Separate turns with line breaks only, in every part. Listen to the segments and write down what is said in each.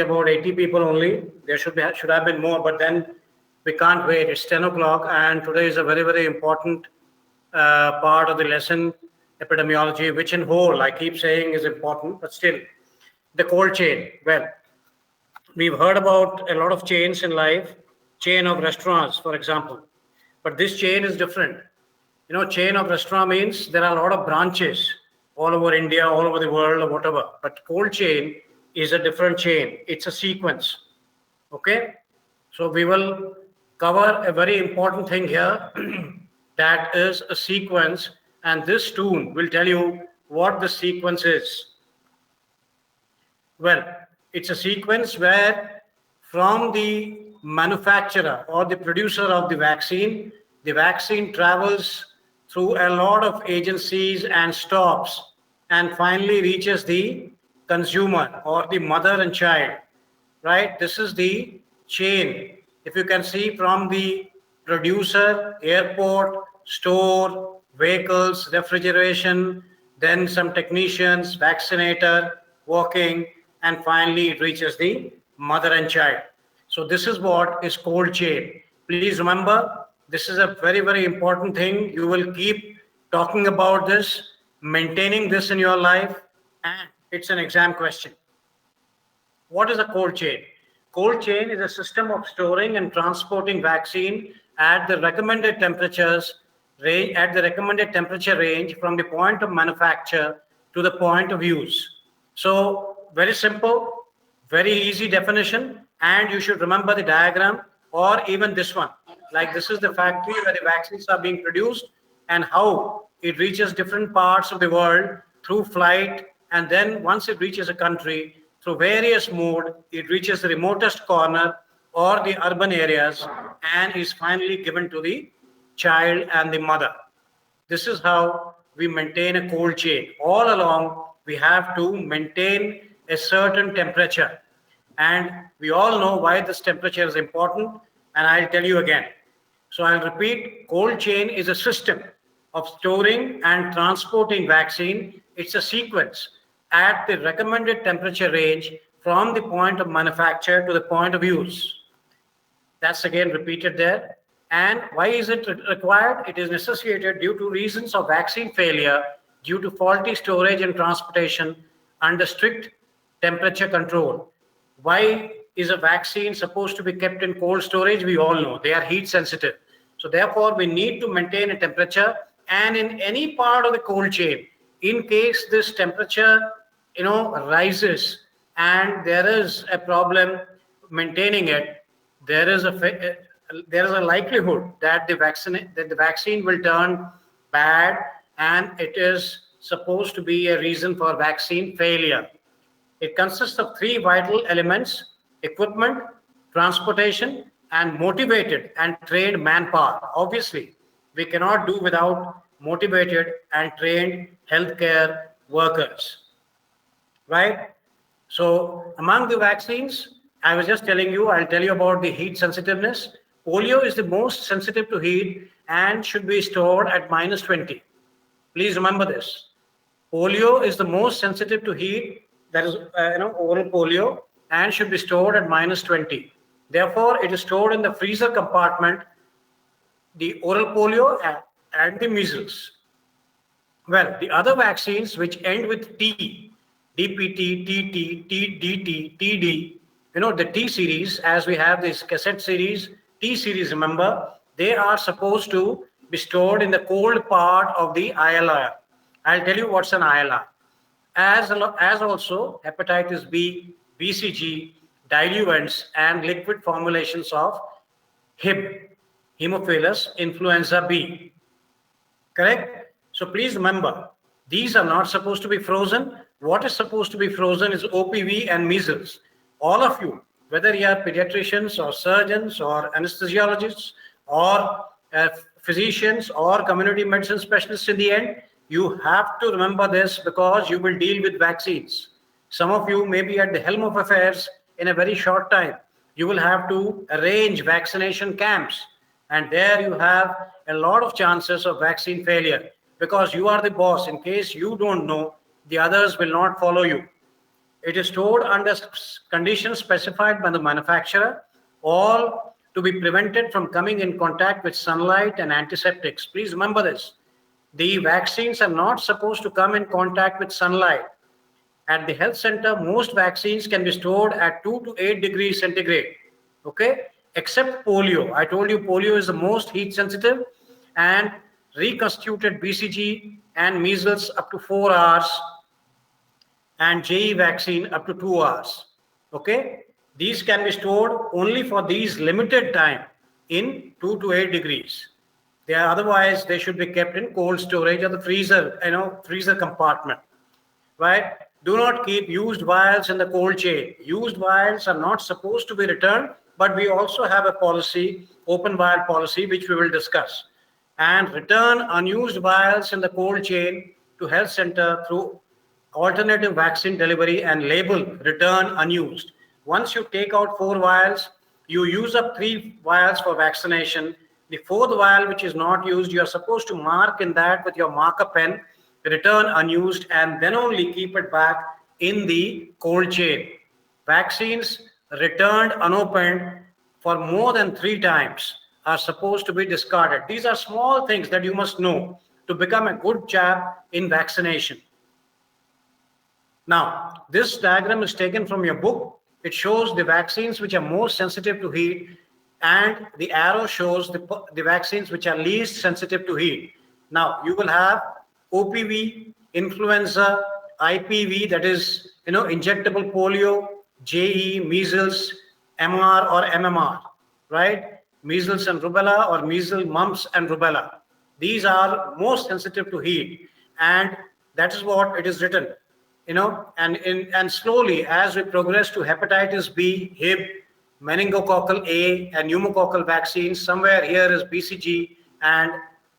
about 80 people only. There should have been more, but then we can't wait. It's 10 o'clock, and today is a very, very important part of the lesson, epidemiology, which in whole, I keep saying is important, but still, the cold chain. Well, we've heard about a lot of chains in life, chain of restaurants, for example, but this chain is different. Chain of restaurant means there are a lot of branches all over India, all over the world, or whatever. But cold chain is a different chain. It's a sequence. Okay? So we will cover a very important thing here that is a sequence, and this tune will tell you what the sequence is. Well, it's a sequence where from the manufacturer or the producer of the vaccine travels through a lot of agencies and stops and finally reaches the consumer or the mother and child, right? This is the chain. If you can see from the producer, airport, store, vehicles, refrigeration, then some technicians, vaccinator, walking, and finally it reaches the mother and child. So this is what is cold chain. Please remember, this is a very, very important thing. You will keep talking about this, maintaining this in your life, and it's an exam question. What is a cold chain? Cold chain is a system of storing and transporting vaccine at the recommended temperatures range, from the point of manufacture to the point of use. So very simple, very easy definition, and you should remember the diagram or even this one. Like this is the factory where the vaccines are being produced and how it reaches different parts of the world through flight, and then once it reaches a country, through various mode, it reaches the remotest corner or the urban areas and is finally given to the child and the mother. This is how we maintain a cold chain. All along, we have to maintain a certain temperature. And we all know why this temperature is important, and I'll tell you again. So I'll repeat, cold chain is a system of storing and transporting vaccine. It's a sequence at the recommended temperature range from the point of manufacture to the point of use. That's again repeated there. And why is it required? It is necessitated due to reasons of vaccine failure due to faulty storage and transportation under strict temperature control. Why is a vaccine supposed to be kept in cold storage? We all know they are heat sensitive. So therefore, we need to maintain a temperature, and in any part of the cold chain, in case this temperature rises and there is a problem maintaining it, there is a likelihood that the vaccine will turn bad, and it is supposed to be a reason for vaccine failure. It consists of three vital elements: equipment, transportation, and motivated and trained manpower. Obviously, we cannot do without motivated and trained healthcare workers, right? So among the vaccines, I was just telling you, I'll tell you about the heat sensitiveness. Polio is the most sensitive to heat and should be stored at -20. Please remember this. Polio is the most sensitive to heat, that is oral polio, and should be stored at -20. Therefore, it is stored in the freezer compartment, the oral polio and the measles. Well, the other vaccines which end with T, DPT, TT, TDT, TD, the T series, as we have this cassette series, T series, remember, they are supposed to be stored in the cold part of the ILR. I'll tell you what's an ILR. As also hepatitis B, BCG, diluents, and liquid formulations of Hib, Haemophilus influenza B. Correct? So please remember, these are not supposed to be frozen. What is supposed to be frozen is OPV and measles. All of you, whether you are pediatricians or surgeons or anesthesiologists or physicians or community medicine specialists, in the end, you have to remember this because you will deal with vaccines. Some of you may be at the helm of affairs in a very short time. You will have to arrange vaccination camps, and there you have a lot of chances of vaccine failure because you are the boss. In case you don't know, the others will not follow you. It is stored under conditions specified by the manufacturer, all to be prevented from coming in contact with sunlight and antiseptics. Please remember this. The vaccines are not supposed to come in contact with sunlight. At the health center, most vaccines can be stored at 2 to 8 degrees centigrade, okay? Except polio. I told you polio is the most heat sensitive, and reconstituted BCG and measles up to 4 hours, and JE vaccine up to 2 hours, okay? These can be stored only for these limited time in 2 to 8 degrees. Otherwise, they should be kept in cold storage or the freezer, freezer compartment, right? Do not keep used vials in the cold chain. Used vials are not supposed to be returned, but we also have a policy, open vial policy, which we will discuss. And return unused vials in the cold chain to health center through alternative vaccine delivery and label return unused. Once you take out 4 vials, you use up 3 vials for vaccination. The 4th vial, which is not used, you are supposed to mark in that with your marker pen, return unused, and then only keep it back in the cold chain. Vaccines returned unopened for more than 3 times are supposed to be discarded. These are small things that you must know to become a good chap in vaccination. Now, this diagram is taken from your book. It shows the vaccines which are most sensitive to heat, and the arrow shows the vaccines which are least sensitive to heat. Now, you will have OPV, influenza, IPV, that is, injectable polio, JE, measles, MR or MMR, right? Measles and rubella, or measles, mumps and rubella. These are most sensitive to heat, and that is what it is written. And slowly, as we progress to hepatitis B, Hib, meningococcal A, and pneumococcal vaccines, somewhere here is BCG and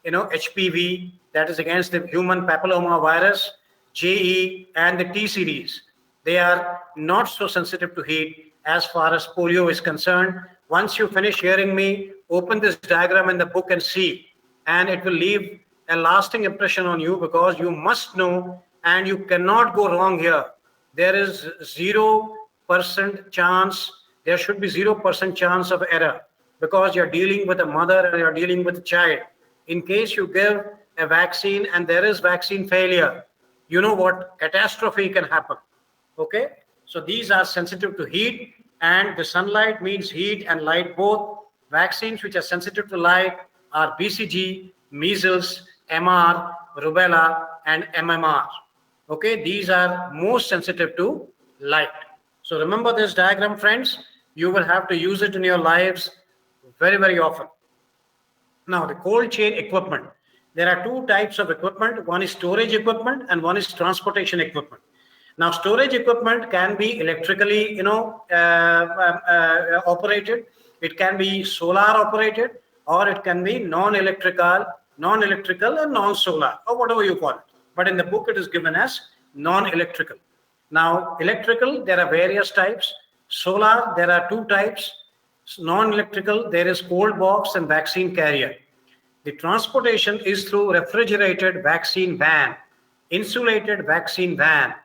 HPV, that is against the human papilloma virus, JE, and the T series. They are not so sensitive to heat as far as polio is concerned. Once you finish hearing me, open this diagram in the book and see, and it will leave a lasting impression on you, because you must know and you cannot go wrong here. There is 0% chance, there should be 0% chance of error, because you're dealing with a mother and you're dealing with a child. In case you give a vaccine and there is vaccine failure, you know what catastrophe can happen, okay? So these are sensitive to heat, and the sunlight means heat and light both. Vaccines which are sensitive to light are BCG, measles, MR, rubella, and MMR. Okay, these are most sensitive to light. So remember this diagram, friends. You will have to use it in your lives very, very often. Now, the cold chain equipment. There are 2 types of equipment. One is storage equipment and one is transportation equipment. Now, storage equipment can be electrically, operated. It can be solar operated, or it can be non-electrical and non-solar, or whatever you call it. But in the book, it is given as non-electrical. Now, electrical, there are various types. Solar, there are 2 types. Non-electrical, there is cold box and vaccine carrier. The transportation is through refrigerated vaccine van, insulated vaccine van.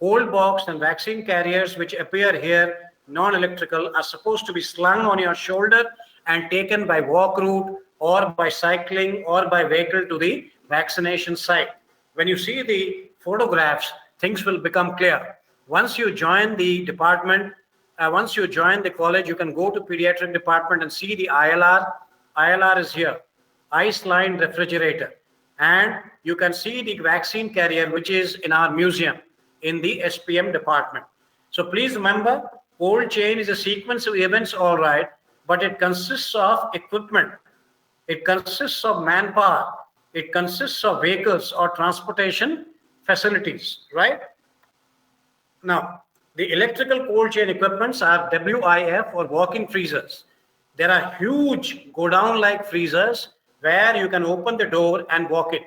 Cold box and vaccine carriers, which appear here, non-electrical, are supposed to be slung on your shoulder and taken by walk route or by cycling or by vehicle to the vaccination site. When you see the photographs, things will become clear. Once you join the department, once you join the college, you can go to pediatric department and see the ILR. ILR is here, ice-lined refrigerator. And you can see the vaccine carrier, which is in our museum in the SPM department. So please remember, cold chain is a sequence of events, all right, but it consists of equipment. It consists of manpower. It consists of vehicles or transportation facilities, right? Now, the electrical cold chain equipments are WIF or walk-in freezers. There are huge go-down-like freezers where you can open the door and walk in.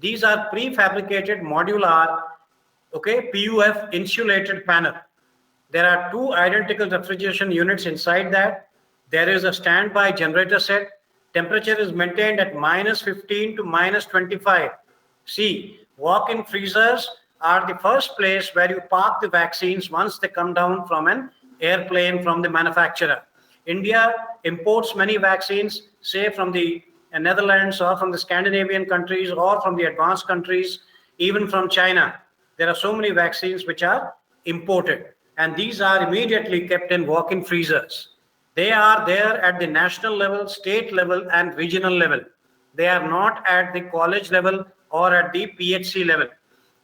These are prefabricated modular, PUF insulated panel. There are 2 identical refrigeration units inside that. There is a standby generator set. Temperature is maintained at -15 to -25. See, walk-in freezers are the first place where you park the vaccines once they come down from an airplane from the manufacturer. India imports many vaccines, say from the Netherlands or from the Scandinavian countries or from the advanced countries, even from China. There are so many vaccines which are imported, and these are immediately kept in walk-in freezers. They are there at the national level, state level, and regional level. They are not at the college level or at the PHC level.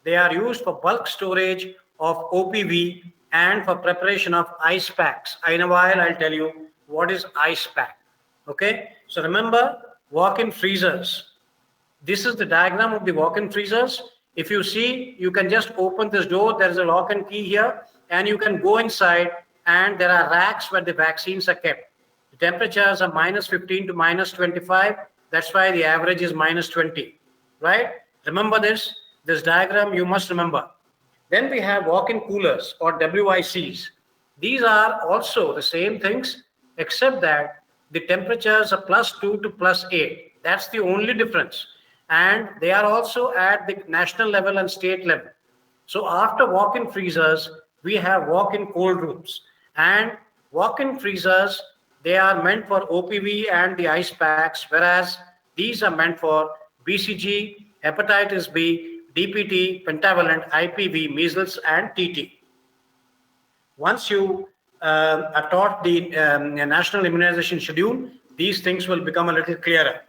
They are used for bulk storage of OPV and for preparation of ice packs. In a while, I'll tell you what is ice pack. Okay, so remember walk-in freezers. This is the diagram of the walk-in freezers. If you see, you can just open this door. There is a lock and key here, and you can go inside, and there are racks where the vaccines are kept. The temperatures are -15 to -25. That's why the average is -20, right? Remember this diagram you must remember. Then we have walk-in coolers or WICs. These are also the same things, except that the temperatures are +2 to +8. That's the only difference. And they are also at the national level and state level. So after walk-in freezers, we have walk-in cold rooms. And walk-in freezers, they are meant for OPV and the ice packs, whereas these are meant for BCG, hepatitis B, DPT, pentavalent, IPV, measles, and TT. Once you are taught the national immunization schedule, these things will become a little clearer.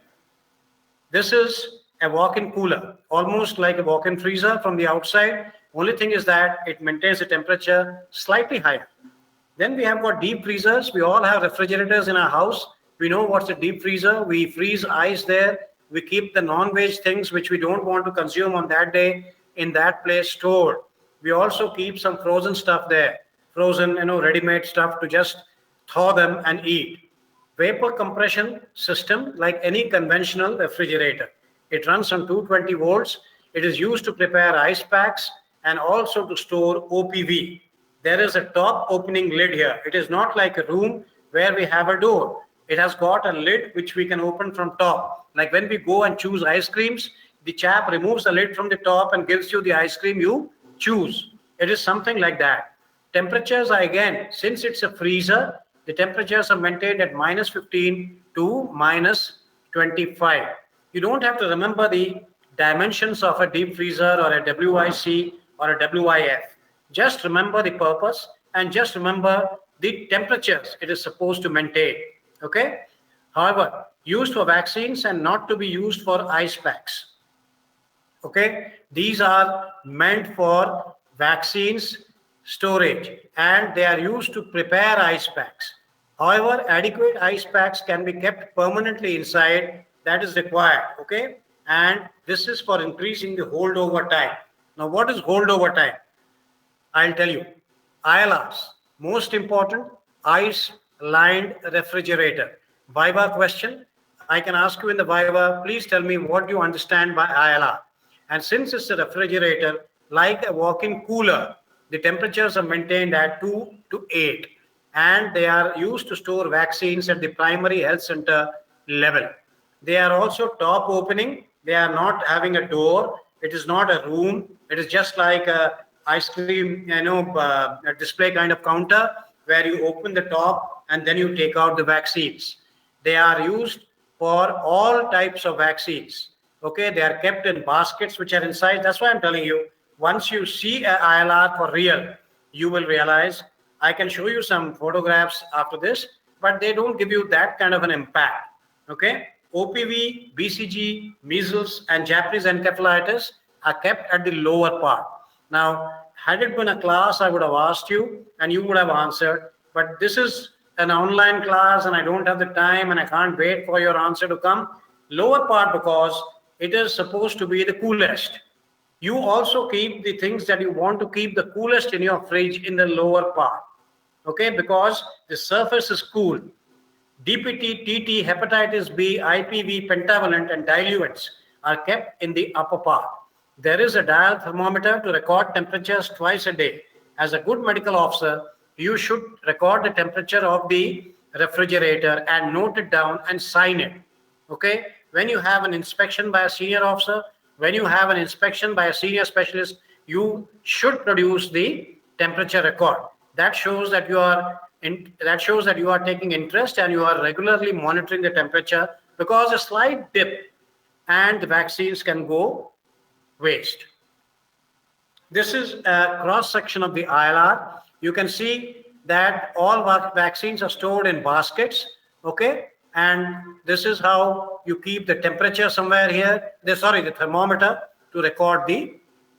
This is a walk-in cooler, almost like a walk-in freezer from the outside. Only thing is that it maintains the temperature slightly higher. Then we have got deep freezers. We all have refrigerators in our house. We know what's a deep freezer. We freeze ice there. We keep the non-veg things which we don't want to consume on that day in that place stored. We also keep some frozen stuff there, frozen, ready-made stuff to just thaw them and eat. Vapor compression system, like any conventional refrigerator. It runs on 220 volts. It is used to prepare ice packs and also to store OPV. There is a top opening lid here. It is not like a room where we have a door. It has got a lid which we can open from top. Like when we go and choose ice creams, the chap removes the lid from the top and gives you the ice cream you choose. It is something like that. Temperatures are, again, since it's a freezer, the temperatures are maintained at -15 to -25. You don't have to remember the dimensions of a deep freezer or a WIC or a WIF. Just remember the purpose and just remember the temperatures it is supposed to maintain. Okay? However, used for vaccines and not to be used for ice packs. Okay? These are meant for vaccines storage and they are used to prepare ice packs. However, adequate ice packs can be kept permanently inside. That is required. Okay? And this is for increasing the holdover time. Now, what is holdover time? I'll tell you. ILRs, most important, ice-lined refrigerator. Viva question. I can ask you in the Viva, please tell me what you understand by ILR. And since it's a refrigerator, like a walk-in cooler, the temperatures are maintained at 2 to 8. And they are used to store vaccines at the primary health center level. They are also top opening. They are not having a door. It is not a room. It is just like a ice cream, a display kind of counter where you open the top and then you take out the vaccines. They are used for all types of vaccines. Okay, they are kept in baskets which are inside. That's why I'm telling you, once you see a ILR for real, you will realize. I can show you some photographs after this, but they don't give you that kind of an impact. Okay, OPV, BCG, measles, and Japanese encephalitis are kept at the lower part. Now, had it been a class, I would have asked you and you would have answered, but this is an online class and I don't have the time and I can't wait for your answer to come. Lower part, because it is supposed to be the coolest. You also keep the things that you want to keep the coolest in your fridge in the lower part. Okay, because the surface is cool. DPT, TT, hepatitis B, IPV, pentavalent, and diluents are kept in the upper part. There is a dial thermometer to record temperatures twice a day. As a good medical officer, you should record the temperature of the refrigerator and note it down and sign it. Okay? When you have an inspection by a senior officer, when you have an inspection by a senior specialist, you should produce the temperature record. That shows that you are taking interest and you are regularly monitoring the temperature, because a slight dip and the vaccines can go waste. This is a cross section of the ILR. You can see that all vaccines are stored in baskets, okay? And this is how you keep the temperature somewhere here. The thermometer to record the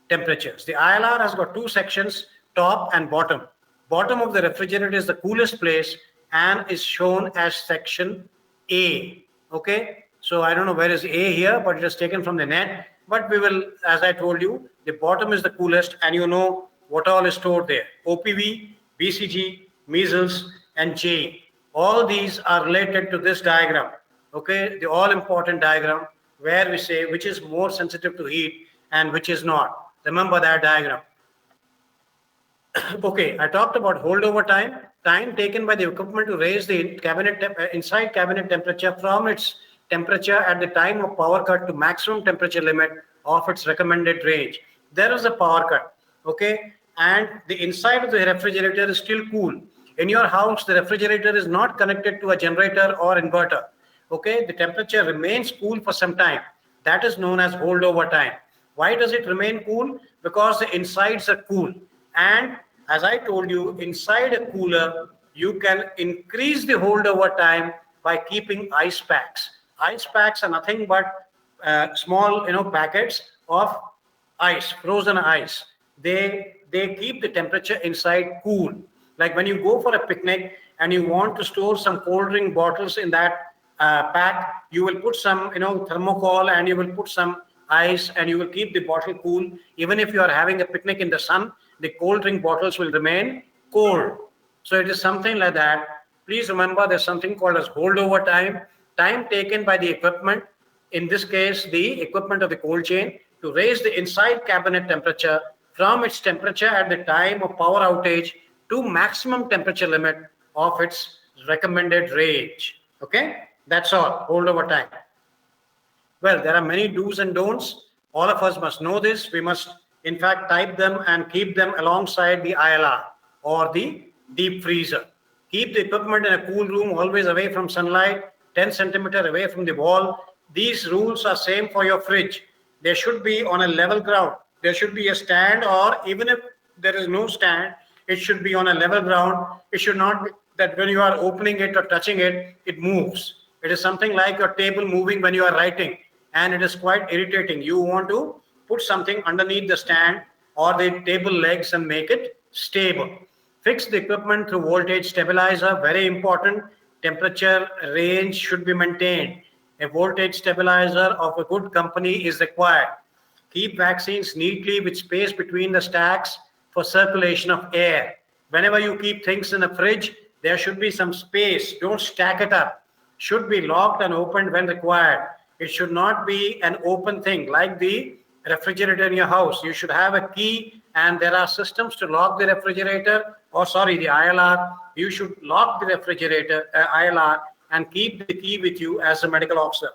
temperatures. The ILR has got two sections, top and bottom. Bottom of the refrigerator is the coolest place and is shown as section A, okay? So I don't know where is A here, but it is taken from the net. But we will, as I told you, the bottom is the coolest, and you know what all is stored there. OPV, BCG, measles, and J. All these are related to this diagram, okay? The all-important diagram where we say which is more sensitive to heat and which is not. Remember that diagram. Okay, I talked about holdover time. Time taken by the equipment to raise the inside cabinet temperature from its temperature at the time of power cut to maximum temperature limit of its recommended range. There is a power cut, okay? And the inside of the refrigerator is still cool. In your house, the refrigerator is not connected to a generator or inverter, okay? The temperature remains cool for some time. That is known as holdover time. Why does it remain cool? Because the insides are cool. And as I told you, inside a cooler, you can increase the holdover time by keeping ice packs. Ice packs are nothing but small, packets of ice, frozen ice. They keep the temperature inside cool. Like when you go for a picnic and you want to store some cold drink bottles in that pack, you will put some, thermocol, and you will put some ice, and you will keep the bottle cool. Even if you are having a picnic in the sun, the cold drink bottles will remain cold. So it is something like that. Please remember, there's something called as holdover time. Time taken by the equipment, in this case, the equipment of the cold chain, to raise the inside cabinet temperature from its temperature at the time of power outage to maximum temperature limit of its recommended range. Okay, that's all, holdover time. Well, there are many do's and don'ts. All of us must know this. We must, in fact, type them and keep them alongside the ILR or the deep freezer. Keep the equipment in a cool room, always away from sunlight, 10 centimeter away from the wall. These rules are same for your fridge. They should be on a level ground. There should be a stand, or even if there is no stand, it should be on a level ground. It should not be that when you are opening it or touching it, it moves. It is something like your table moving when you are writing, and it is quite irritating. You want to put something underneath the stand or the table legs and make it stable. Fix the equipment through voltage stabilizer, very important. Temperature range should be maintained. A voltage stabilizer of a good company is required. Keep vaccines neatly with space between the stacks for circulation of air. Whenever you keep things in a fridge, there should be some space. Don't stack it up. Should be locked and opened when required. It should not be an open thing like the refrigerator in your house. You should have a key, and there are systems to lock the refrigerator, the ILR. You should lock the refrigerator, ILR, and keep the key with you as a medical officer.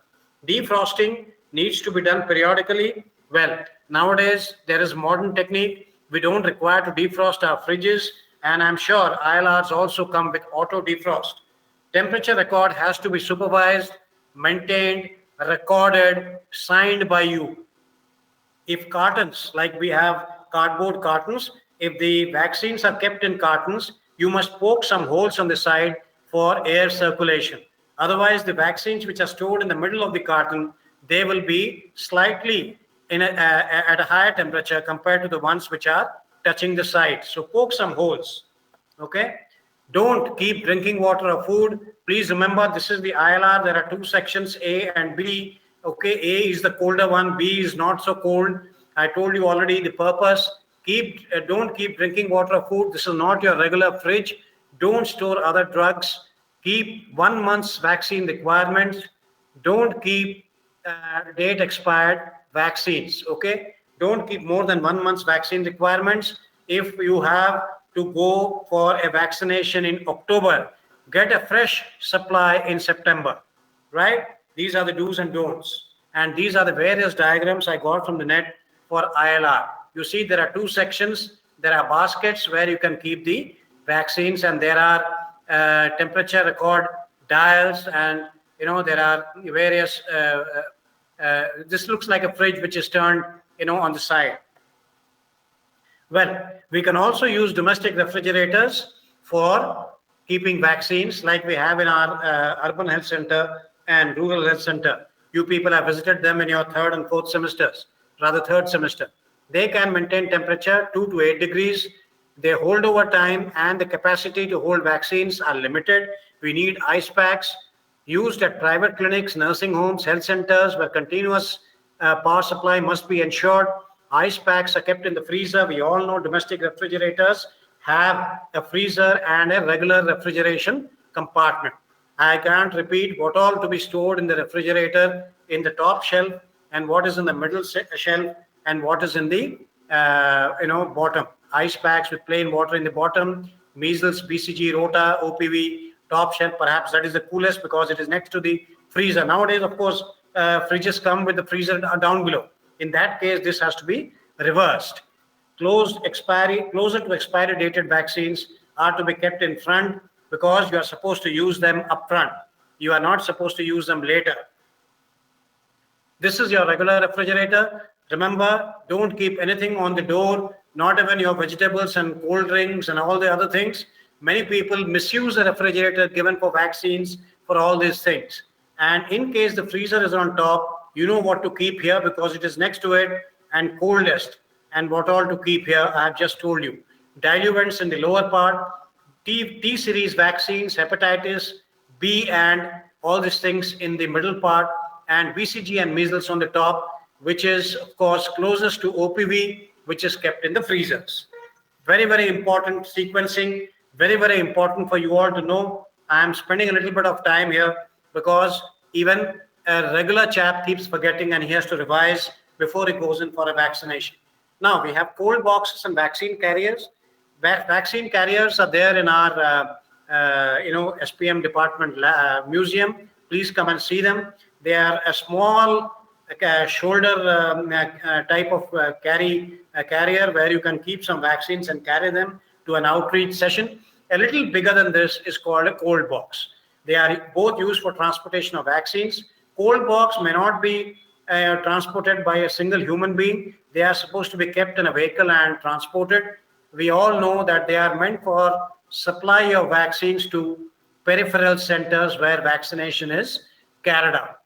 Defrosting needs to be done periodically. Well, nowadays there is modern technique. We don't require to defrost our fridges, and I'm sure ILRs also come with auto defrost. Temperature record has to be supervised, maintained, recorded, signed by you. If cartons, like we have cardboard cartons, if the vaccines are kept in cartons, you must poke some holes on the side for air circulation. Otherwise, the vaccines which are stored in the middle of the carton, they will be slightly at a higher temperature compared to the ones which are touching the side. So poke some holes, okay? Don't keep drinking water or food. Please remember, this is the ILR. There are two sections, A and B. Okay, A is the colder one, B is not so cold. I told you already the purpose. Don't keep drinking water or food. This is not your regular fridge. Don't store other drugs. Keep 1 month's vaccine requirements. Don't keep date expired vaccines. Okay, don't keep more than 1 month's vaccine requirements. If you have to go for a vaccination in October, get a fresh supply in September, right? These are the do's and don'ts. And these are the various diagrams I got from the net for ILR. you see there are two sections. There are baskets where you can keep the vaccines, and there are temperature record dials, and there are various. This looks like a fridge which is turned, on the side. Well, we can also use domestic refrigerators for keeping vaccines, like we have in our urban health center and rural health center. You people have visited them in your third and fourth semesters, rather third semester. They can maintain temperature 2 to 8 degrees. They hold over time, and the capacity to hold vaccines are limited. We need ice packs used at private clinics, nursing homes, health centers, where continuous power supply must be ensured. Ice packs are kept in the freezer. We all know domestic refrigerators have a freezer and a regular refrigeration compartment. I can't repeat what all to be stored in the refrigerator in the top shelf, and what is in the middle shelf, and what is in the bottom. Ice packs with plain water in the bottom, measles, BCG, rota, OPV, top shelf. Perhaps that is the coolest because it is next to the freezer. Nowadays, of course, fridges come with the freezer down below. In that case, this has to be reversed. Closer to expiry dated vaccines are to be kept in front, because you are supposed to use them up front. You are not supposed to use them later. This is your regular refrigerator. Remember, don't keep anything on the door, not even your vegetables and cold drinks and all the other things. Many people misuse the refrigerator given for vaccines for all these things. And in case the freezer is on top, you know what to keep here because it is next to it, and coldest, and what all to keep here I have just told you. Diluents in the lower part, T series vaccines, hepatitis B, and all these things in the middle part, and BCG and measles on the top, which is of course closest to OPV, which is kept in the freezers. Very, very important sequencing, very, very important for you all to know. I am spending a little bit of time here because even a regular chap keeps forgetting, and he has to revise before he goes in for a vaccination. Now, we have cold boxes and vaccine carriers. Vaccine carriers are there in our SPM department museum. Please come and see them. They are a small shoulder type of carrier where you can keep some vaccines and carry them to an outreach session. A little bigger than this is called a cold box. They are both used for transportation of vaccines. Cold box may not be transported by a single human being. They are supposed to be kept in a vehicle and transported. We all know that they are meant for supply of vaccines to peripheral centers where vaccination is carried out.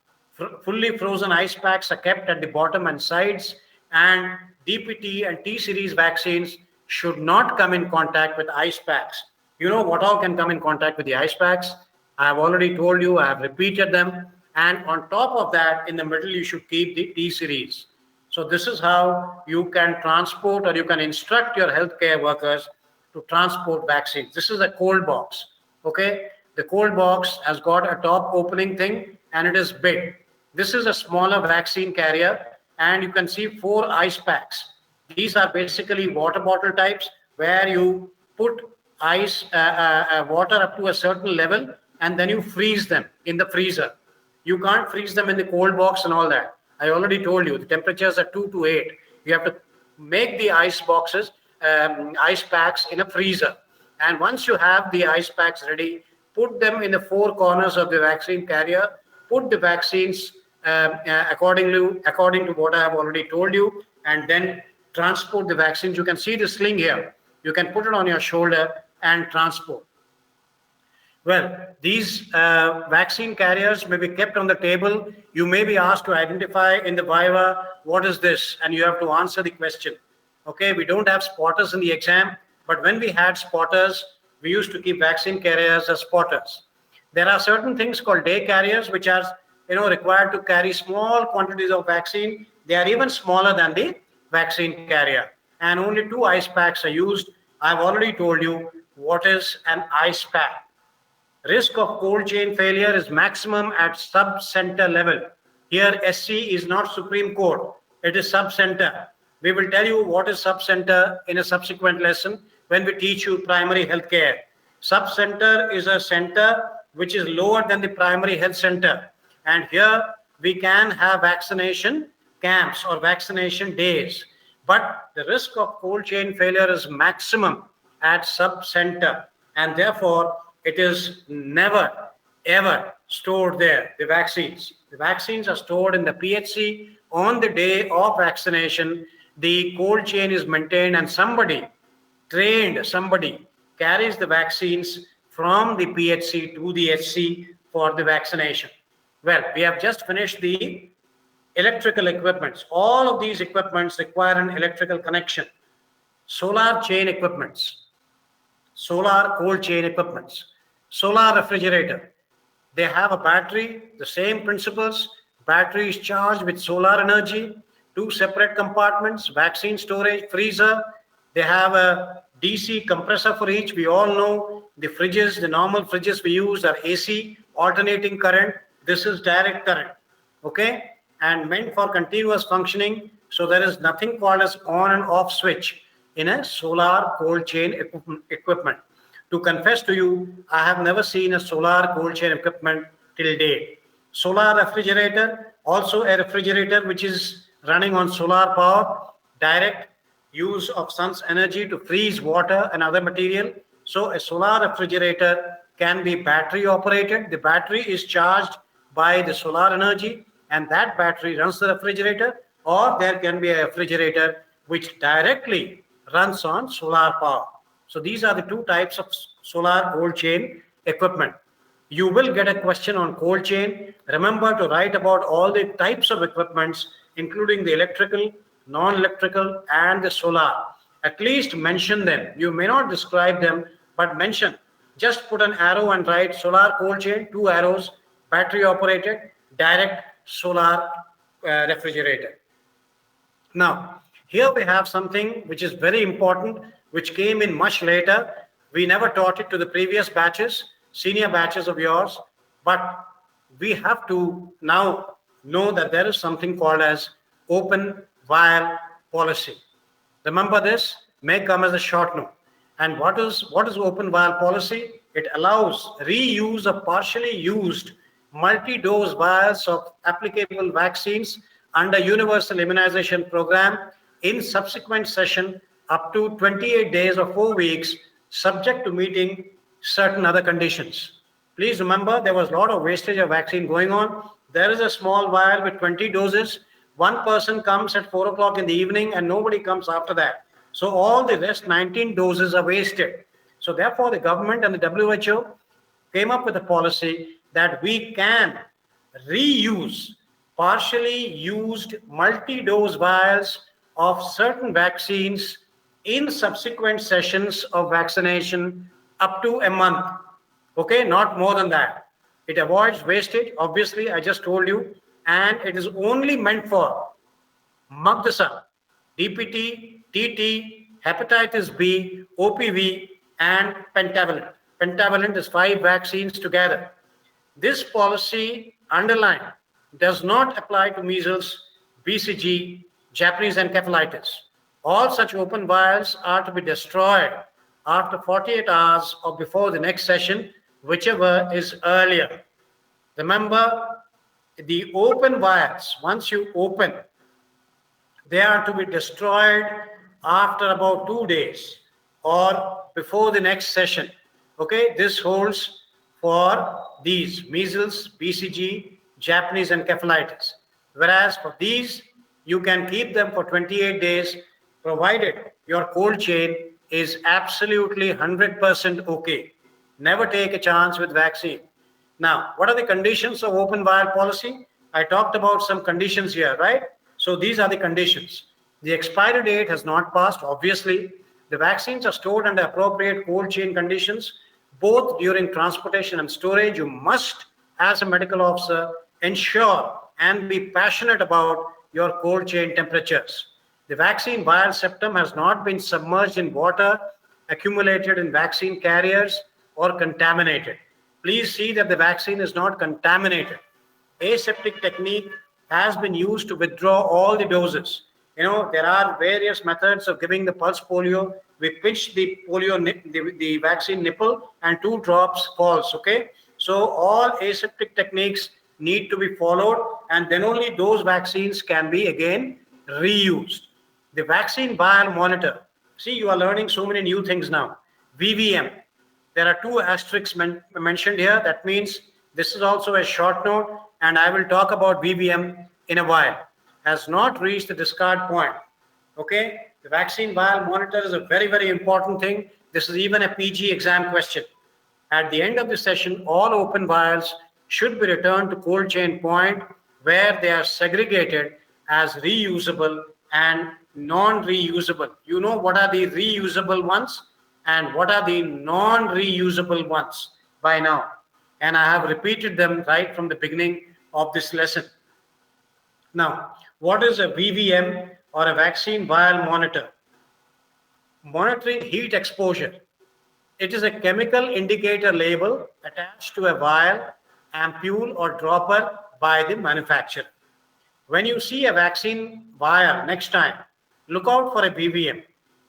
Fully frozen ice packs are kept at the bottom and sides, and DPT and T series vaccines should not come in contact with ice packs. You know what all can come in contact with the ice packs? I have already told you, I have repeated them. And on top of that, in the middle, you should keep the T series. So this is how you can transport, or you can instruct your healthcare workers to transport vaccines. This is a cold box, okay? The cold box has got a top opening thing, and it is big. This is a smaller vaccine carrier, and you can see 4 ice packs. These are basically water bottle types where you put ice, water up to a certain level, and then you freeze them in the freezer. You can't freeze them in the cold box and all that. I already told you the temperatures are 2 to 8. You have to make the ice boxes, ice packs in a freezer. And once you have the ice packs ready, put them in the 4 corners of the vaccine carrier, put the vaccines according to what I have already told you, and then transport the vaccines. You can see the sling here. You can put it on your shoulder and transport. Well, these vaccine carriers may be kept on the table. You may be asked to identify in the viva, what is this? And you have to answer the question. Okay, we don't have spotters in the exam, but when we had spotters, we used to keep vaccine carriers as spotters. There are certain things called day carriers, which are required to carry small quantities of vaccine. They are even smaller than the vaccine carrier. And only 2 ice packs are used. I've already told you what is an ice pack. Risk of cold chain failure is maximum at sub-center level. Here, SC is not Supreme Court. It is sub-center. We will tell you what is sub-center in a subsequent lesson when we teach you primary health care. Sub-center is a center which is lower than the primary health center. And here we can have vaccination camps or vaccination days. but the risk of cold chain failure is maximum at sub-center, and therefore it is never ever stored there. The vaccines are stored in the PHC on the day of vaccination. The cold chain is maintained, and somebody carries the vaccines from the PHC to the HC for the vaccination. Well, we have just finished the electrical equipments. All of these equipments require an electrical connection. Solar chain equipments, solar cold chain equipments, solar refrigerator. They have a battery, the same principles. Battery is charged with solar energy, two separate compartments, vaccine storage, freezer. They have a DC compressor for each. We all know the fridges, the normal fridges we use are AC, alternating current. This is direct current, okay? And meant for continuous functioning. So there is nothing called as on and off switch in a solar cold chain equipment. To confess to you, I have never seen a solar cold chain equipment till date. Solar refrigerator, also a refrigerator which is running on solar power, direct use of sun's energy to freeze water and other material. So a solar refrigerator can be battery operated. The battery is charged by the solar energy, and that battery runs the refrigerator, or there can be a refrigerator which directly runs on solar power. So these are the two types of solar cold chain equipment. You will get a question on cold chain. Remember to write about all the types of equipments, including the electrical, non-electrical, and the solar. At least mention them. You may not describe them, but mention. Just put an arrow and write solar cold chain, two arrows, battery operated, direct solar refrigerator. Now, here we have something which is very important, which came in much later. We never taught it to the previous batches, senior batches of yours, but we have to now know that there is something called as open vial policy. Remember this, may come as a short note. And what is open vial policy? It allows reuse of partially used multi-dose vials of applicable vaccines under universal immunization program in subsequent session up to 28 days or 4 weeks, subject to meeting certain other conditions. Please remember, there was a lot of wastage of vaccine going on. There is a small vial with 20 doses. One person comes at 4 o'clock in the evening and nobody comes after that. So all the rest 19 doses are wasted. So therefore, the government and the WHO came up with a policy that we can reuse partially used multi-dose vials of certain vaccines in subsequent sessions of vaccination up to a month. Okay, not more than that. It avoids wastage, obviously, I just told you, and it is only meant for Magdasa, DPT, TT, hepatitis B, OPV, and pentavalent. Pentavalent is 5 vaccines together. This policy, underlined, does not apply to measles, BCG, Japanese encephalitis. All such open vials are to be destroyed after 48 hours or before the next session, whichever is earlier. Remember, the open vials, once you open, they are to be destroyed after about 2 days or before the next session. Okay, this holds for these measles, BCG, Japanese encephalitis. Whereas for these, you can keep them for 28 days, provided your cold chain is absolutely 100% okay. Never take a chance with vaccine. Now, what are the conditions of open vial policy? I talked about some conditions here, right? So these are the conditions. The expiry date has not passed, obviously. The vaccines are stored under appropriate cold chain conditions, both during transportation and storage. You must, as a medical officer, ensure and be passionate about your cold chain temperatures. The vaccine vial septum has not been submerged in water, accumulated in vaccine carriers, or contaminated. Please see that the vaccine is not contaminated. Aseptic technique has been used to withdraw all the doses. You know, there are various methods of giving the pulse polio. We pinch the the vaccine nipple and 2 drops falls, okay? So all aseptic techniques need to be followed, and then only those vaccines can be again reused. The vaccine vial monitor. See, you are learning so many new things now. VVM. There are two asterisks mentioned here. That means this is also a short note, and I will talk about VVM in a while. Has not reached the discard point. Okay, the vaccine vial monitor is a very, very important thing. This is even a PG exam question. At the end of the session, all open vials should be returned to cold chain point where they are segregated as reusable and non-reusable. You know what are the reusable ones and what are the non-reusable ones by now. And I have repeated them right from the beginning of this lesson. Now, what is a VVM or a vaccine vial monitor? Monitoring heat exposure. It is a chemical indicator label attached to a vial, ampule, or dropper by the manufacturer. When you see a vaccine vial next time, look out for a VVM.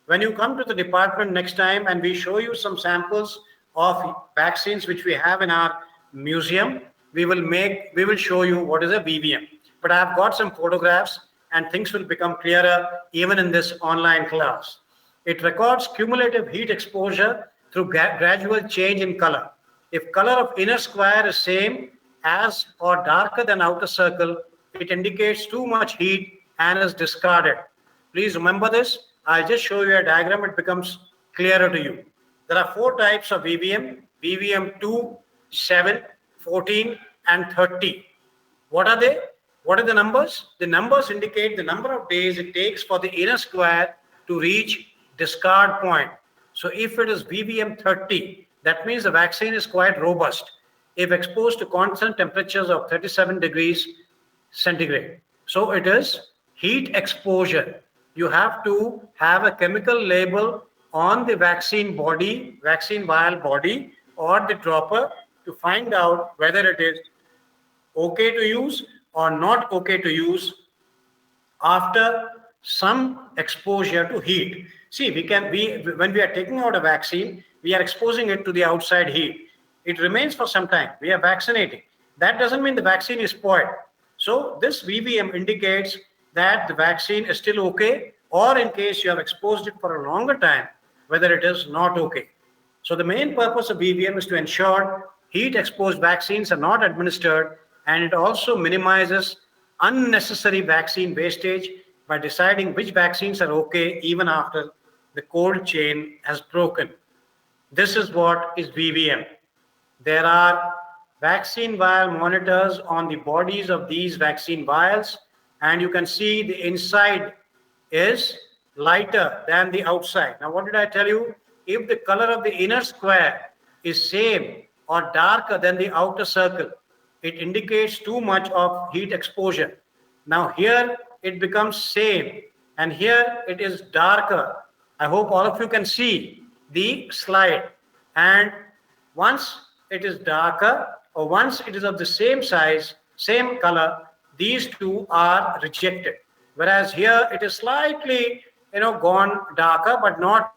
When you come to the department next time and we show you some samples of vaccines which we have in our museum, we will show you what is a VVM. But I have got some photographs and things will become clearer even in this online class. It records cumulative heat exposure through gradual change in color. If color of inner square is same as or darker than outer circle, it indicates too much heat and is discarded. Please remember this. I'll just show you a diagram. It becomes clearer to you. There are four types of VVM: VVM 2, 7, 14, and 30. What are they? What are the numbers? The numbers indicate the number of days it takes for the inner square to reach discard point. So if it is VVM 30, that means the vaccine is quite robust if exposed to constant temperatures of 37 degrees centigrade. So it is heat exposure. You have to have a chemical label on the vaccine body, vaccine vial body, or the dropper to find out whether it is okay to use or not okay to use after some exposure to heat. See, when we are taking out a vaccine, we are exposing it to the outside heat. It remains for some time. We are vaccinating. That doesn't mean the vaccine is spoiled. So this VVM indicates that the vaccine is still okay, or in case you have exposed it for a longer time, whether it is not okay. So the main purpose of VVM is to ensure heat exposed vaccines are not administered, and it also minimizes unnecessary vaccine wastage by deciding which vaccines are okay even after the cold chain has broken. This is what is VVM. There are vaccine vial monitors on the bodies of these vaccine vials, and you can see the inside is lighter than the outside. Now, what did I tell you? If the color of the inner square is same or darker than the outer circle, it indicates too much of heat exposure. Now here it becomes same, and here it is darker. I hope all of you can see the slide. And once it is darker, or once it is of the same size, same color, these two are rejected. Whereas here it is slightly, gone darker, but not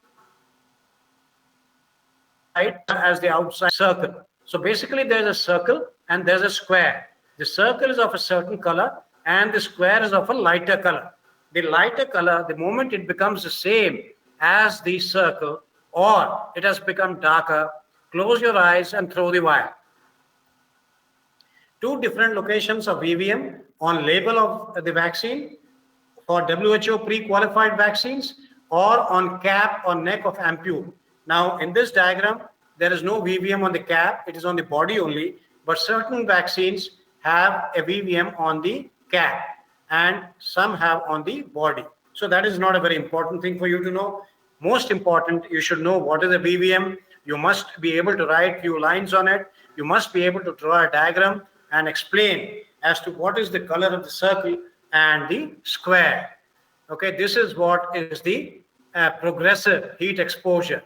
as the outside circle. So basically there's a circle and there's a square. The circle is of a certain color and the square is of a lighter color. The lighter color, the moment it becomes the same as the circle or it has become darker, close your eyes and throw the vial. Two different locations of VVM on label of the vaccine for WHO pre-qualified vaccines or on cap or neck of ampule. Now in this diagram, there is no VVM on the cap, it is on the body only, but certain vaccines have a VVM on the cap and some have on the body. So that is not a very important thing for you to know. Most important, you should know what is a VVM. You must be able to write few lines on it. You must be able to draw a diagram and explain as to what is the color of the circle and the square. Okay, this is what is the progressive heat exposure.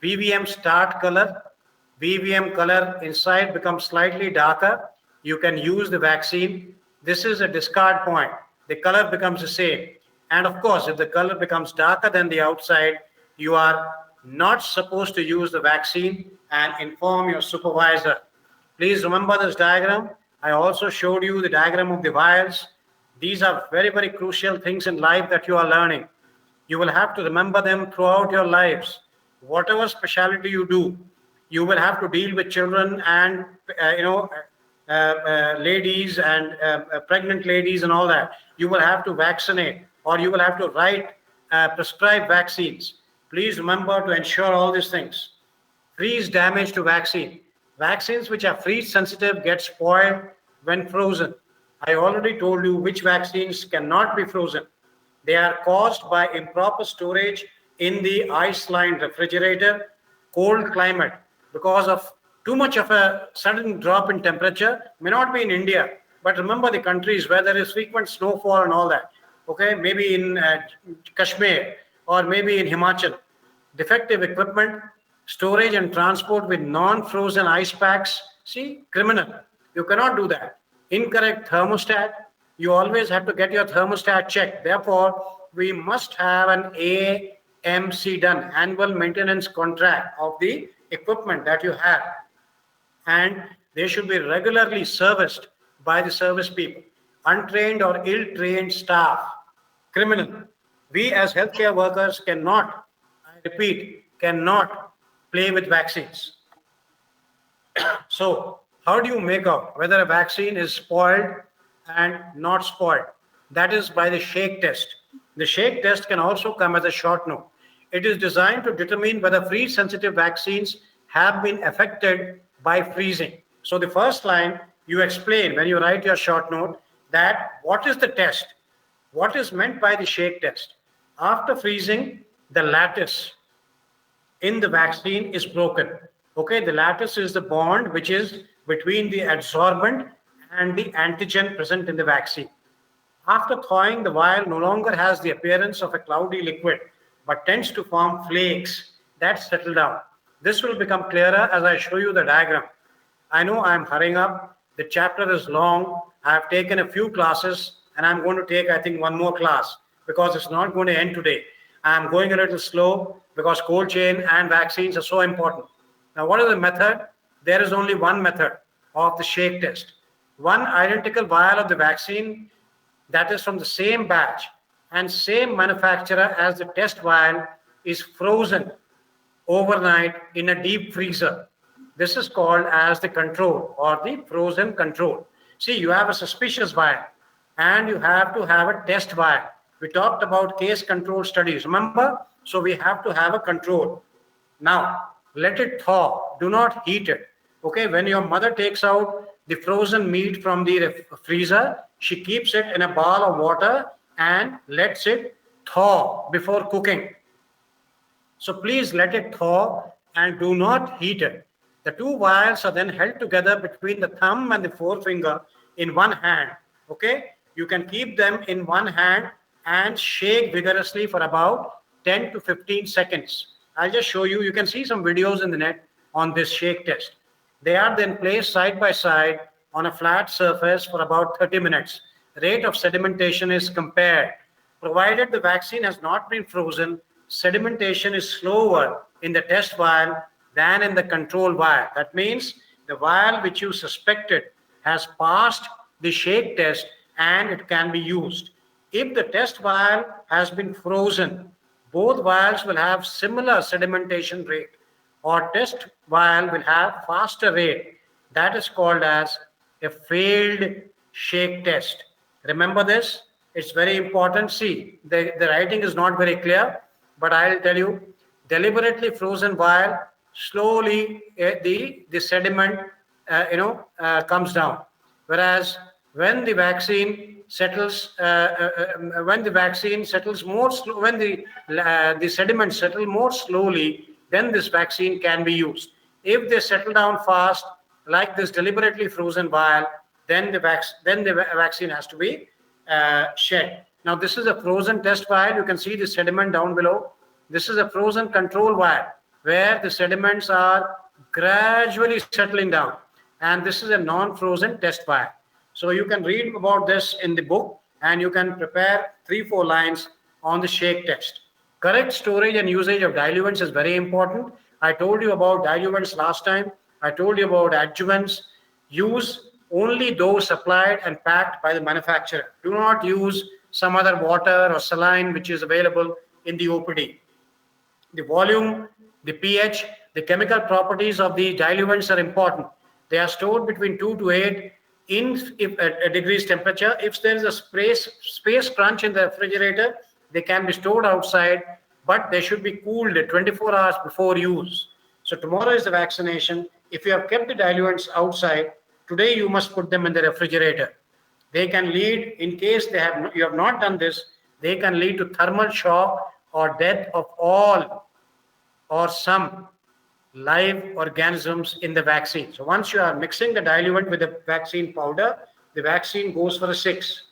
VVM start color, VVM color inside becomes slightly darker. You can use the vaccine. This is a discard point. The color becomes the same. And of course, if the color becomes darker than the outside, you are not supposed to use the vaccine and inform your supervisor. Please remember this diagram. I also showed you the diagram of the vials. These are very, very crucial things in life that you are learning. You will have to remember them throughout your lives. Whatever specialty you do, you will have to deal with children and ladies and pregnant ladies and all that. You will have to vaccinate, or you will have to write prescribe vaccines. Please remember to ensure all these things. Freeze damage to vaccine. Vaccines which are freeze sensitive get spoiled when frozen. I already told you which vaccines cannot be frozen. They are caused by improper storage in the ice-lined refrigerator, cold climate, because of too much of a sudden drop in temperature. May not be in India, but remember the countries where there is frequent snowfall and all that. Okay, maybe in Kashmir or maybe in Himachal. Defective equipment, storage and transport with non-frozen ice packs. See, criminal. You cannot do that. Incorrect thermostat. You always have to get your thermostat checked. Therefore, we must have an AMC done, annual maintenance contract of the equipment that you have. And they should be regularly serviced by the service people. Untrained or ill-trained staff, criminal. We as healthcare workers cannot, I repeat, cannot play with vaccines. So, how do you make out whether a vaccine is spoiled and not spoiled? That is by the shake test. The shake test can also come as a short note. It is designed to determine whether freeze-sensitive vaccines have been affected by freezing. So the first line, you explain when you write your short note that what is the test? What is meant by the shake test? After freezing, the lattice in the vaccine is broken. Okay, the lattice is the bond which is between the adsorbent and the antigen present in the vaccine. After thawing, the vial no longer has the appearance of a cloudy liquid, but tends to form flakes that settle down. This will become clearer as I show you the diagram. I know I'm hurrying up. The chapter is long. I have taken a few classes and I'm going to take, I think, one more class because it's not going to end today. I'm going a little slow because cold chain and vaccines are so important. Now, what is the method? There is only one method of the shake test. One identical vial of the vaccine that is from the same batch and same manufacturer as the test vial is frozen overnight in a deep freezer. This is called as the control or the frozen control. See, you have a suspicious vial and you have to have a test vial. We talked about case control studies, remember? So we have to have a control. Now, let it thaw. Do not heat it. Okay, when your mother takes out the frozen meat from the freezer, she keeps it in a bowl of water and lets it thaw before cooking. So please let it thaw and do not heat it. The two vials are then held together between the thumb and the forefinger in one hand. Okay, you can keep them in one hand and shake vigorously for about 10 to 15 seconds. I'll just show you. You can see some videos in the net on this shake test. They are then placed side by side on a flat surface for about 30 minutes. Rate of sedimentation is compared. Provided the vaccine has not been frozen, sedimentation is slower in the test vial than in the control vial. That means the vial which you suspected has passed the shake test and it can be used. If the test vial has been frozen, both vials will have similar sedimentation rate, or test vial will have faster rate. That is called as a failed shake test. Remember this, it's very important. See, the writing is not very clear, but I'll tell you, deliberately frozen vial, slowly the sediment comes down. Whereas when the vaccine settles, when the sediments settle more slowly, then this vaccine can be used. If they settle down fast, like this deliberately frozen vial, then the vaccine has to be shed. Now, this is a frozen test vial. You can see the sediment down below. This is a frozen control vial where the sediments are gradually settling down. And this is a non-frozen test vial. So you can read about this in the book and you can prepare 3-4 lines on the shake test. Correct storage and usage of diluents is very important. I told you about diluents last time. I told you about adjuvants. Use only those supplied and packed by the manufacturer. Do not use some other water or saline which is available in the OPD. The volume, the pH, the chemical properties of the diluents are important. They are stored between 2 to 8 degrees temperature. If there is a space crunch in the refrigerator, they can be stored outside, but they should be cooled 24 hours before use. So tomorrow is the vaccination. If you have kept the diluents outside, today you must put them in the refrigerator. They can lead, in case you have not done this, they can lead to thermal shock or death of all or some live organisms in the vaccine. So once you are mixing the diluent with the vaccine powder, the vaccine goes for a 6.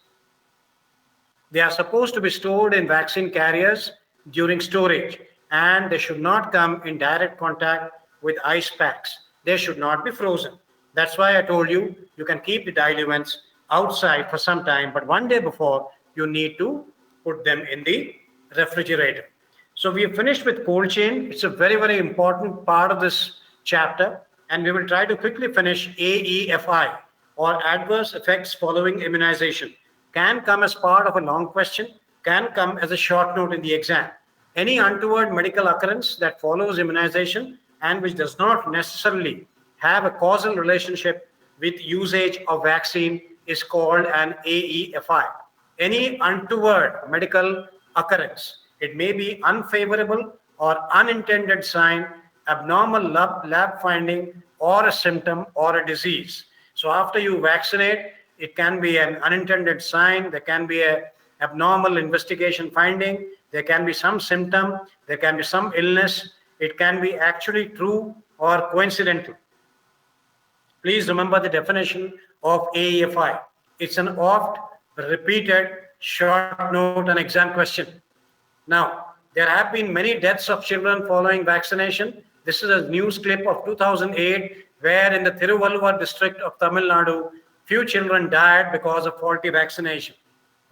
They are supposed to be stored in vaccine carriers during storage, and they should not come in direct contact with ice packs. They should not be frozen. That's why I told you, you can keep the diluents outside for some time, but one day before, you need to put them in the refrigerator. So we have finished with cold chain. It's a very, very important part of this chapter, and we will try to quickly finish AEFI, or adverse effects following immunization. Can come as part of a long question, can come as a short note in the exam. Any untoward medical occurrence that follows immunization and which does not necessarily have a causal relationship with usage of vaccine is called an AEFI. Any untoward medical occurrence, it may be unfavorable or unintended sign, abnormal lab finding, or a symptom or a disease. So after you vaccinate, it can be an unintended sign, there can be an abnormal investigation finding, there can be some symptom, there can be some illness, it can be actually true or coincidental. Please remember the definition of AEFI. It's an oft repeated short note and exam question. Now, there have been many deaths of children following vaccination. This is a news clip of 2008, where in the Thiruvalluvar district of Tamil Nadu, few children died because of faulty vaccination.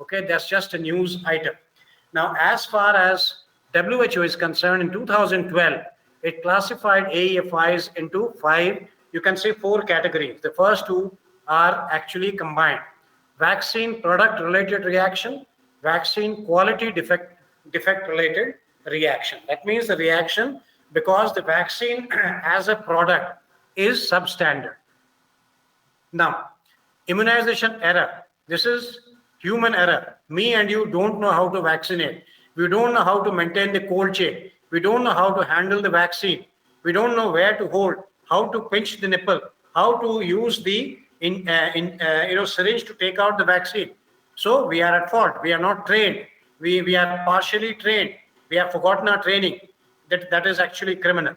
Okay, that's just a news item. Now, as far as WHO is concerned, in 2012, it classified AEFIs into 5, you can say 4 categories. The first 2 are actually combined. Vaccine product related reaction, vaccine quality defect related reaction. That means the reaction because the vaccine as a product is substandard. Now, immunization error. This is human error. Me and you don't know how to vaccinate. We don't know how to maintain the cold chain. We don't know how to handle the vaccine. We don't know where to hold, how to pinch the nipple, how to use the syringe to take out the vaccine. So we are at fault. We are not trained. We are partially trained. We have forgotten our training. That is actually criminal.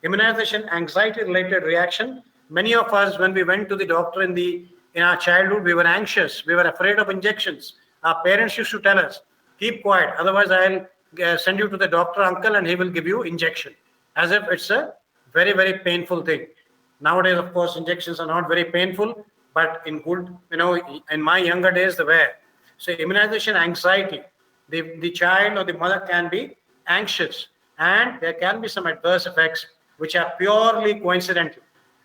Immunization anxiety related reaction. Many of us, when we went to the doctor in our childhood, we were anxious. We were afraid of injections. Our parents used to tell us, keep quiet, otherwise I'll send you to the doctor uncle and he will give you injection, as if it's a very, very painful thing. Nowadays, of course, injections are not very painful, but in my younger days, they were. So immunization anxiety, the child or the mother can be anxious, and there can be some adverse effects which are purely coincidental.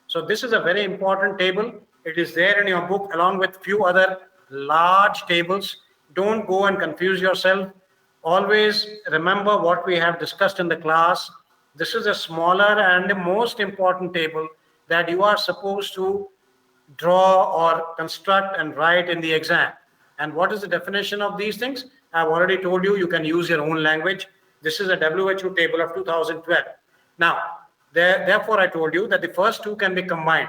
So this is a very important table. It is there in your book along with few other large tables. Don't go and confuse yourself. Always remember what we have discussed in the class. This is a smaller and the most important table that you are supposed to draw or construct and write in the exam. And what is the definition of these things? I've already told you, you can use your own language. This is a WHO table of 2012. Now, therefore, I told you that the first 2 can be combined,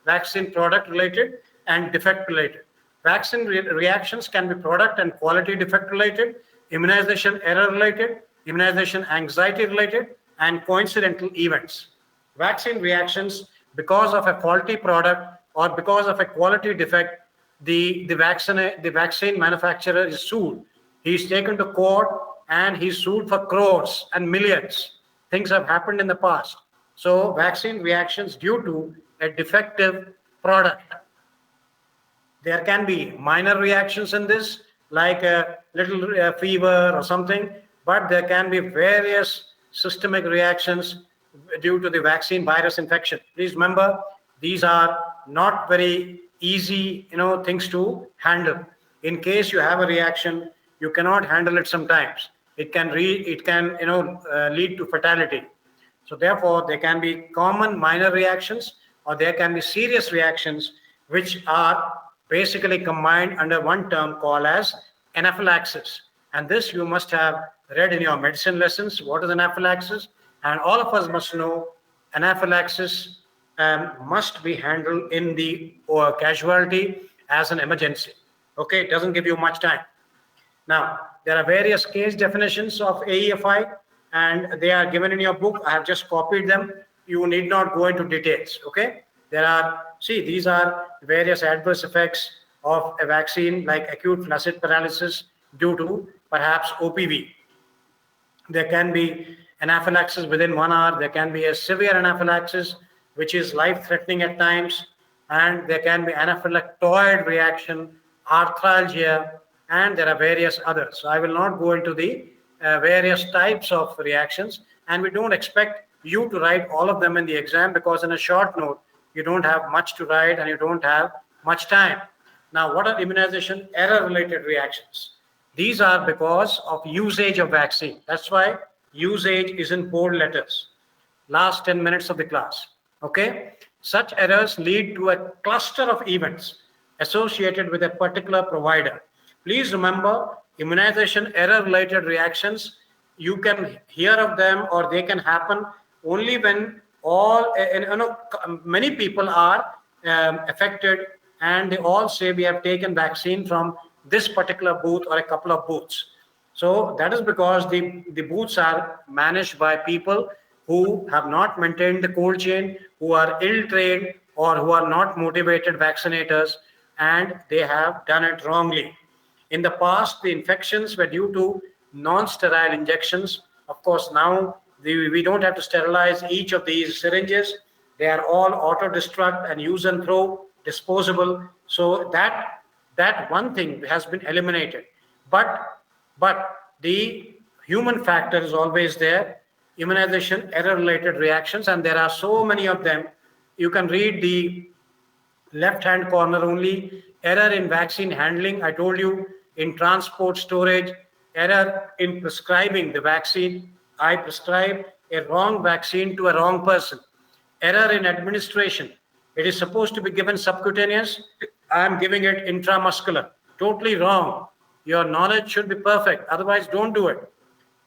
vaccine product related and defect related. Vaccine reactions can be product and quality defect related, immunization error related, immunization anxiety related, and coincidental events. Vaccine reactions because of a faulty product or because of a quality defect, the vaccine manufacturer is sued. He's taken to court and he's sued for crores and millions. Things have happened in the past. So vaccine reactions due to a defective product. There can be minor reactions in this, like a little fever or something, but there can be various systemic reactions due to the vaccine virus infection. Please remember, these are not very easy, things to handle. In case you have a reaction, you cannot handle it sometimes. it can lead to fatality. So therefore, there can be common minor reactions, or there can be serious reactions, which are basically combined under one term called as anaphylaxis. And this you must have read in your medicine lessons. What is anaphylaxis? And all of us must know anaphylaxis must be handled in the casualty as an emergency. Okay, it doesn't give you much time. Now, there are various case definitions of AEFI, and they are given in your book. I have just copied them. You need not go into details, okay? These are various adverse effects of a vaccine, like acute flaccid paralysis due to perhaps OPV. There can be anaphylaxis within 1 hour. There can be a severe anaphylaxis, which is life-threatening at times. And there can be anaphylactoid reaction, arthralgia, and there are various others. So I will not go into the various types of reactions. And we don't expect you to write all of them in the exam, because in a short note, you don't have much to write and you don't have much time. Now, what are immunization error-related reactions? These are because of usage of vaccine. That's why usage is in bold letters. Last 10 minutes of the class. Okay? Such errors lead to a cluster of events associated with a particular provider. Please remember, immunization error-related reactions, you can hear of them or they can happen only when many people are affected, and they all say we have taken vaccine from this particular booth or a couple of booths. So that is because the booths are managed by people who have not maintained the cold chain, who are ill-trained, or who are not motivated vaccinators, and they have done it wrongly. In the past, the infections were due to non-sterile injections. Of course, now we don't have to sterilize each of these syringes. They are all auto-destruct and use and throw, disposable. So that one thing has been eliminated. But the human factor is always there. Immunization error-related reactions, and there are so many of them. You can read the left-hand corner only. Error in vaccine handling, I told you, in transport, storage, error in prescribing the vaccine. I prescribe a wrong vaccine to a wrong person. Error in administration. It is supposed to be given subcutaneous. I am giving it intramuscular. Totally wrong. Your knowledge should be perfect. Otherwise, don't do it.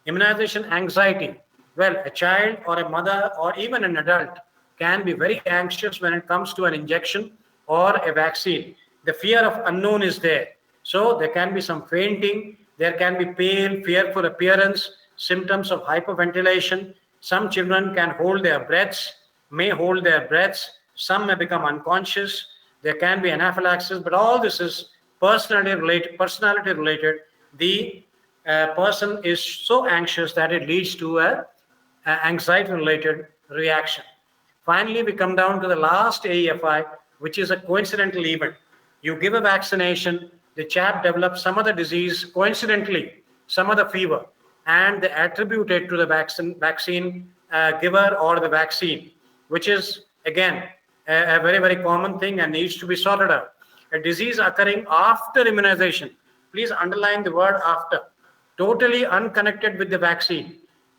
Immunization anxiety. Well, a child or a mother or even an adult can be very anxious when it comes to an injection or a vaccine. The fear of unknown is there. So there can be some fainting. There can be pale, fearful appearance, symptoms of hyperventilation. Some children can may hold their breaths. Some may become unconscious. There can be anaphylaxis, but all this is personality related. The person is so anxious that it leads to a anxiety-related reaction. Finally, we come down to the last AEFI, which is a coincidental event. You give a vaccination, the chap develops some other disease, coincidentally, some other fever, and they attribute it to the vaccine giver or the vaccine, which is, again, a very, very common thing and needs to be sorted out. A disease occurring after immunization. Please underline the word after. Totally unconnected with the vaccine.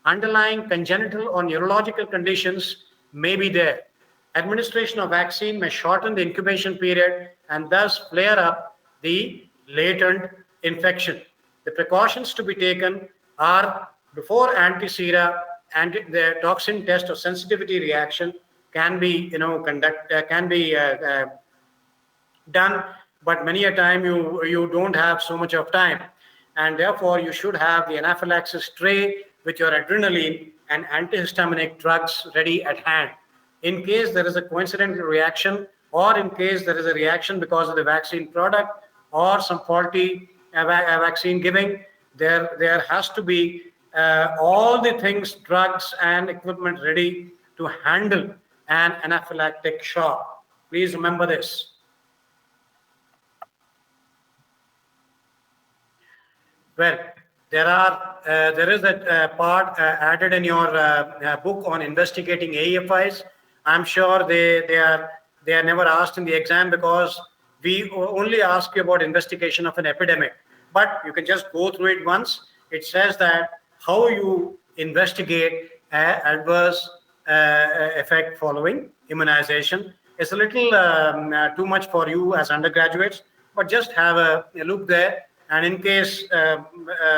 Underlying congenital or neurological conditions may be there. Administration of vaccine may shorten the incubation period and thus flare up the latent infection. The precautions to be taken are before anti-sera and the toxin test or sensitivity reaction can be done, but many a time you don't have so much of time, and therefore you should have the anaphylaxis tray with your adrenaline and antihistaminic drugs ready at hand. In case there is a coincidental reaction, or in case there is a reaction because of the vaccine product or some faulty vaccine giving, there has to be all the things, drugs and equipment ready to handle an anaphylactic shock. Please remember this. Well, there is a part added in your book on investigating AFIs. I'm sure they are never asked in the exam because we only ask you about investigation of an epidemic. But you can just go through it once. it says that how you investigate adverse effect following immunization. It's a little too much for you as undergraduates, but just have a look there. And in case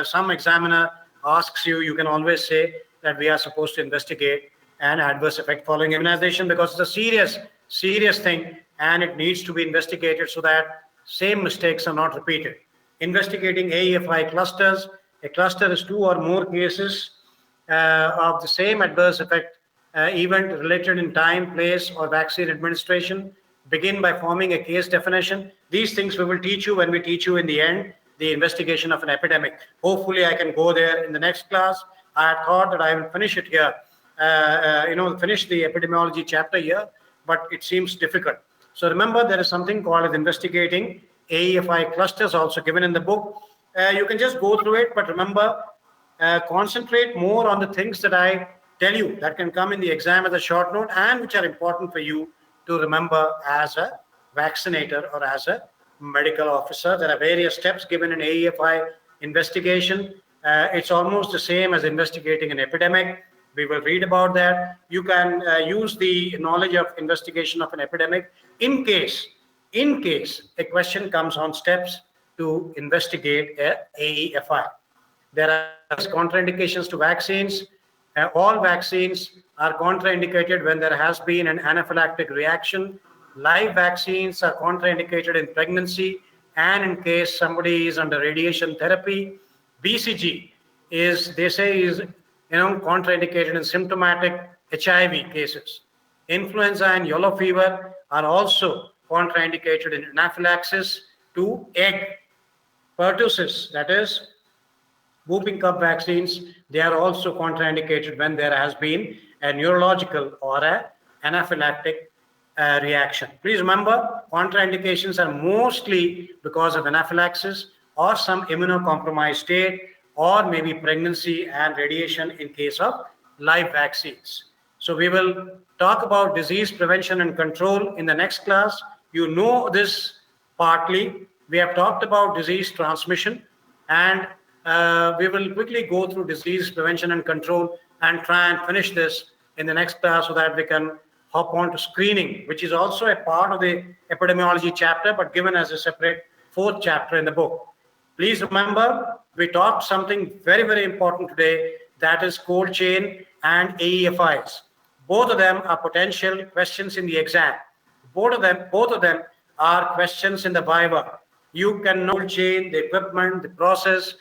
some examiner asks you, you can always say that we are supposed to investigate an adverse effect following immunization, because it's a serious thing and it needs to be investigated so that same mistakes are not repeated. Investigating AFI clusters. A cluster is two or more cases of the same adverse effect event related in time, place, or vaccine administration. Begin by forming a case definition. These things we will teach you when we teach you in the end the investigation of an epidemic. Hopefully, I can go there in the next class. I had thought that I will finish it here, finish the epidemiology chapter here, but it seems difficult. So remember, there is something called as investigating AFI clusters also given in the book. You can just go through it, but remember, concentrate more on the things that I tell you that can come in the exam as a short note and which are important for you to remember as a vaccinator or as a medical officer. There are various steps given in AFI investigation. It's almost the same as investigating an epidemic. We will read about that. You can use the knowledge of investigation of an epidemic in case a question comes on steps to investigate a AEFI. There are contraindications to vaccines. All vaccines are contraindicated when there has been an anaphylactic reaction. Live vaccines are contraindicated in pregnancy and in case somebody is under radiation therapy. BCG is, they say, is contraindicated in symptomatic HIV cases. Influenza and yellow fever are also contraindicated in anaphylaxis to egg. Pertussis, that is whooping cough vaccines, they are also contraindicated when there has been a neurological or an anaphylactic reaction. Please remember, contraindications are mostly because of anaphylaxis or some immunocompromised state, or maybe pregnancy and radiation in case of live vaccines. So we will talk about disease prevention and control in the next class. You know this partly. We have talked about disease transmission, and we will quickly go through disease prevention and control and try and finish this in the next class so that we can hop on to screening, which is also a part of the epidemiology chapter, but given as a separate fourth chapter in the book. Please remember, we talked something very, very important today, that is cold chain and AEFIs. Both of them are potential questions in the exam. Both of them are questions in the Viva. You can know cold chain, the equipment, the process,